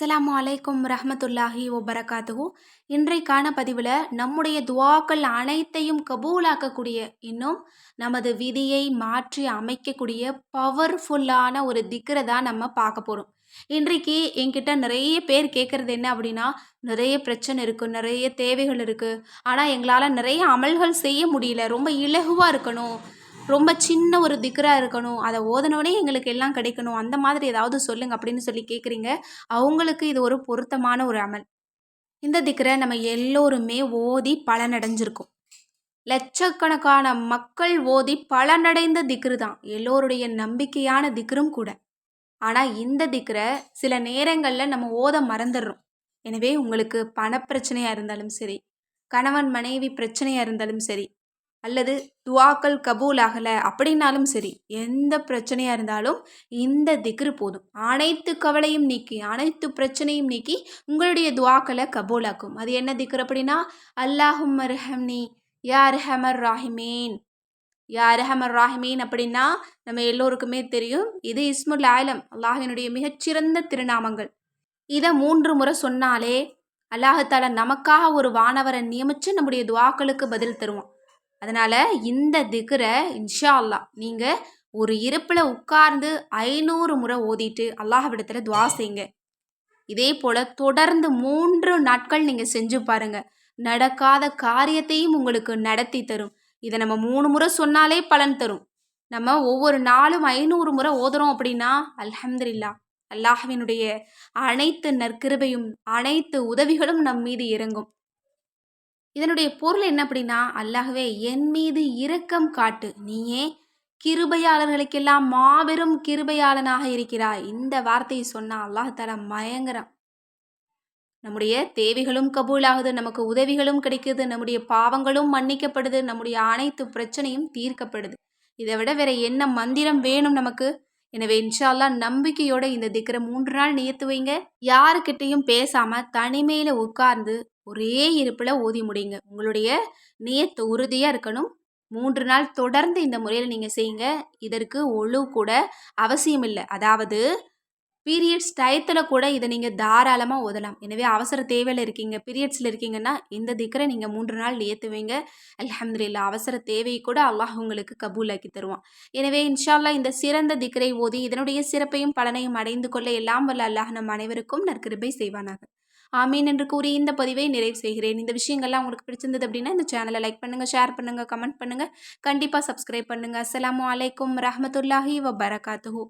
அஸ்ஸலாமு அலைக்கும் ரஹ்மத்துல்லாஹி வபரகாத்துஹு. இன்றைக்கான பதிவில் நம்முடைய துவாக்கள் அனைத்தையும் கபூலாக்கக்கூடிய, இன்னும் நமது விதியை மாற்றி அமைக்கக்கூடிய பவர்ஃபுல்லான ஒரு திக்ரை தான் நம்ம பார்க்க போகிறோம். இன்றைக்கு என்கிட்ட நிறைய பேர் கேட்குறது என்ன அப்படின்னா, நிறைய பிரச்சனை இருக்குது, நிறைய தேவைகள் இருக்குது, ஆனால் எங்களால் நிறைய அமல்கள் செய்ய முடியல, ரொம்ப இலகுவாக இருக்கணும், ரொம்ப சின்ன ஒரு திக்ரா இருக்கணும், அதை ஓதனோடனே எங்களுக்கு எல்லாம் கிடைக்கணும், அந்த மாதிரி ஏதாவது சொல்லுங்க அப்படின்னு சொல்லி கேட்குறீங்க. அவங்களுக்கு இது ஒரு பொருத்தமான ஒரு அமல். இந்த திக்ரை நம்ம எல்லோருமே ஓதி பலனடைஞ்சிருக்கோம். லட்சக்கணக்கான மக்கள் ஓதி பலனடைந்த திக்ரு தான், எல்லோருடைய நம்பிக்கையான திக்ரும் கூட. ஆனால் இந்த திக்ரை சில நேரங்களில் நம்ம ஓத மறந்துடுறோம். எனவே உங்களுக்கு பணப்பிரச்சனையாக இருந்தாலும் சரி, கணவன் மனைவி பிரச்சனையாக இருந்தாலும் சரி, அல்லது துவாக்கள் கபூல் ஆகலை அப்படின்னாலும் சரி, எந்த பிரச்சனையாக இருந்தாலும் இந்த திக்ரு போதும். அனைத்து கவலையும் நீக்கி, அனைத்து பிரச்சனையும் நீக்கி உங்களுடைய துவாக்களை கபூலாக்கும். அது என்ன திக்ரு அப்படின்னா, அல்லாஹும் அர்ஹம்னி யா அர்ஹமர் ராஹிமீன். யா அர்ஹமர் ராஹிமீன் அப்படின்னா நம்ம எல்லோருக்குமே தெரியும், இது இஸ்முல் ஆலம், அல்லாஹினுடைய மிகச்சிறந்த திருநாமங்கள். இதை 3 முறை சொன்னாலே அல்லாஹால நமக்காக ஒரு வானவரை நியமித்து நம்முடைய துவாக்களுக்கு பதில் தருவோம். அதனால் இந்த திக்ரை இன்ஷா அல்லாஹ் நீங்கள் ஒரு இருப்பில் உட்கார்ந்து 500 முறை ஓதிட்டு அல்லாஹ்விடத்தில் துவா செய்யுங்க. இதே போல் தொடர்ந்து 3 நாட்கள் நீங்கள் செஞ்சு பாருங்கள். நடக்காத காரியத்தையும் உங்களுக்கு நடத்தி தரும். இதை நம்ம 3 முறை சொன்னாலே பலன் தரும். நம்ம ஒவ்வொரு நாளும் 500 முறை ஓதுறோம் அப்படின்னா அல்ஹம்துலில்லாஹ், அல்லாஹ்வினுடைய அனைத்து நற்கிருபையும் அனைத்து உதவிகளும் நம் மீது இறங்கும். இதனுடைய பொருள் என்ன அப்படின்னா, அல்லாஹ்வே என் மீது இரக்கம் காட்டு, நீயே கிருபையாளர்களுக்கெல்லாம் மாபெரும் கிருபையாளனாக இருக்கிறாய். இந்த வார்த்தையை சொன்னால் அல்லாஹ்தாலா மயங்குறான். நம்முடைய தேவைகளும் கபூலாகுது, நமக்கு உதவிகளும் கிடைக்குது, நம்முடைய பாவங்களும் மன்னிக்கப்படுது, நம்முடைய அனைத்து பிரச்சனையும் தீர்க்கப்படுது. இதை விட வேற என்ன மந்திரம் வேணும் நமக்கு? எனவே இன்ஷா அல்லாஹ் நம்பிக்கையோட இந்த திக்ரை 3 நாள் நியத்து வைங்க. யாருக்கிட்டையும் பேசாம தனிமையில உட்கார்ந்து ஒரே இருப்பில் ஓதி முடியுங்க. உங்களுடைய நியத்து உறுதியாக இருக்கணும். 3 நாள் தொடர்ந்து இந்த முறையில் நீங்கள் செய்யுங்க. இதற்கு ஒழு கூட அவசியம் இல்லை. அதாவது பீரியட்ஸ் டயத்தில் கூட இதை நீங்கள் தாராளமாக ஓதலாம். எனவே அவசர தேவையில் இருக்கீங்க, பீரியட்ஸில் இருக்கீங்கன்னா இந்த திக்ரை நீங்கள் 3 நாள் நியத்து வைங்க. அல்ஹம்துலில்லாஹ், அவசர தேவையை கூட அல்லாஹ் உங்களுக்கு கபூலாக்கி தருவான். எனவே இன்ஷா அல்லாஹ் இந்த சிறந்த திக்ரை ஓதி இதனுடைய சிறப்பையும் பலனையும் அடைந்து கொள்ள எல்லாம் வல்ல அல்லாஹ் நம் அனைவருக்கும் நற்கிருபை செய்வானாக. ஆமீன் என்று கூறி இந்த பதிவை நிறைவு செய்கிறேன். இந்த விஷயங்கள்லாம் உங்களுக்கு பிடிச்சிருந்தது அப்படின்னா இந்த சேனலை லைக் பண்ணுங்கள், ஷேர் பண்ணுங்கள், கமெண்ட் பண்ணுங்கள், கண்டிப்பாக சப்ஸ்கிரைப் பண்ணுங்கள். அஸ்ஸலாமு அலைக்கும் ரஹ்மத்துல்லாஹி வபரகாத்துஹு.